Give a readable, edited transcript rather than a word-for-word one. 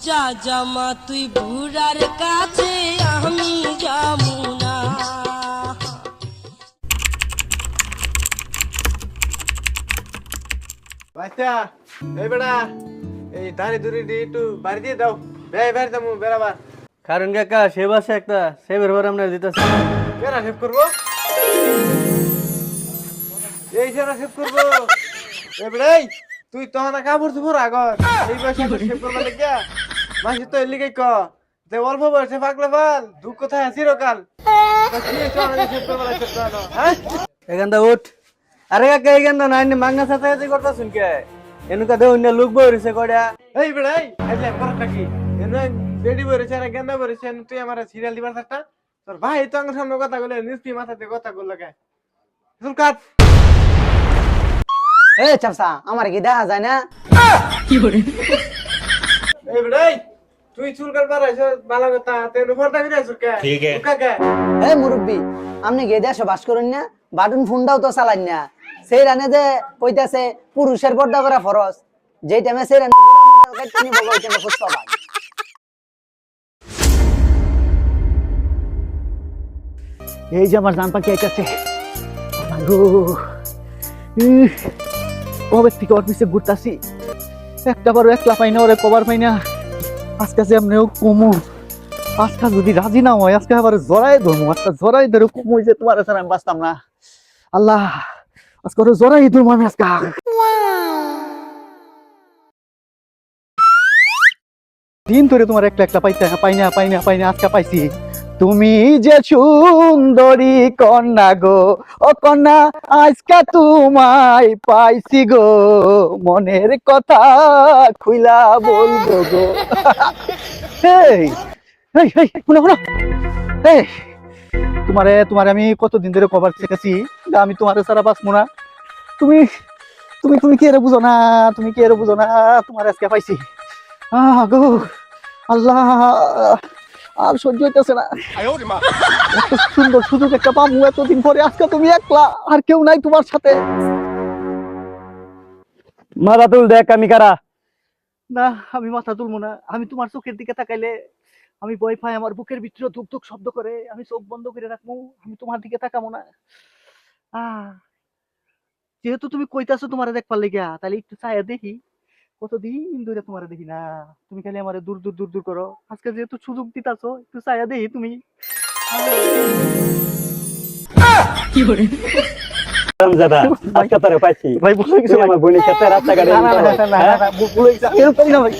যা জামা তুই বুড়ার কাছে আমি যাবো না। বাচ্চা এই বেড়া এই দাঁড়ি দূরে একটু বাড়ি দিয়ে দাও বেড়ে দাম বেড়াবার কারণ কাকা সেব আছে একটা সেবের পর আমরা দিতেছি কেনা সেভ করবো এই সেটা সেভ করবো এ বেড়াই তুই তখন কাপড় চুপড় আগর এই বয়সে সেভ করবার লেগিয়া মাসি তো এর লিগে ক যে অল্প বয়সে পাকলে ভাল দুঃখ কোথায় চিরকাল সেভ করবার লাগছে হ্যাঁ এখানটা উঠ আরে কাকা এখানটা নাই মাংনা সাথে করতেছুন কে এনুকা দে অন্য লোক বইছে কড়া এই বেড়াই আইলে করত নাকি এনে রেডি বইছে আর গেন্দা বইছে তুই আমার সিরিয়াল দিবার থাকতা তোর ভাই তো আমার সামনে কথা বলে নিস্তি মাথাতে কথা বললো কে তুই কাট এ চাচা আমার কি দেখা যায় না? এই বেড়াই তুই চুল কাটবার আইছো ভালো কথা তেন ফর্দা করে আইছো কে ঠিক আছে কে এ মুরব্বি আপনি গে দেশে বাস করেন না বাটন ফোনটাও তো চালান না সেই রানে যে কইতাছে পুরুষের পর্দা করা ফরজ যে টাইমে সেই রানে কাটনি বগল টাইমে খুঁজতে পাই এই যে আমার জান পাখি আইতাছে কবে থেকে ওর পিছিয়ে ঘুরতাছি একটা বারো একলা পাই না ওরে কবার পাই না আজকে যে এমনিও কমু আজকে যদি রাজি না হয় আজকে আবার জড়াই ধরবো আজকে জড়াই ধরে কমু যে তোমার ছাড়া আমি বাঁচতাম না আল্লাহ আজকে ওরে জড়াই ধরবো আমি আজকে দিন ধরে তোমার একটা একটা পাই না আজকে পাইছি তুমি যে সুন্দরী কন্যা গো ও কন্যা আজকা তোমায় পাইছি গো মনের কথা খুইলা বলবো গো এই এই এই শুনো শুনো এই তোমারে আমি কতদিন ধরে কভার শিখেছি আমি তোমার সারা বাঁচবো না তুমি তুমি তুমি কি এর বুঝো না তোমার আজকে পাইছি গো আল্লাহ আর সহ্য হইতেছে না এত সুন্দর সুযোগ একটা পাবো এতদিন পরে আজকে তুমি একলা আর কেউ নাই তোমার সাথে মাথা তুল দেখ আমি কারা না আমি মাথা তুলবো না আমি তোমার চোখের দিকে তাকাইলে আমি ভয় পাই আমার বুকের ভিতরে ধুক ধুক শব্দ করে আমি চোখ বন্ধ করে রাখবো আমি তোমার দিকে তাকাবো না যেহেতু তুমি কইতাছো তোমার দেখবার লেগা তাহলে একটু চায়া দেখি কতদিন ধরে তোমার দেখি না তুমি খালি আমার দূর দূর দূর দূর করো আজকে যেহেতু সুযোগ দিতাছো একটু চায়া দেখি তুমি আজকে তোরে পাইছি ভাই বলে গেছে আমার বোনের সাথে রাস্তাঘাটে না ভাই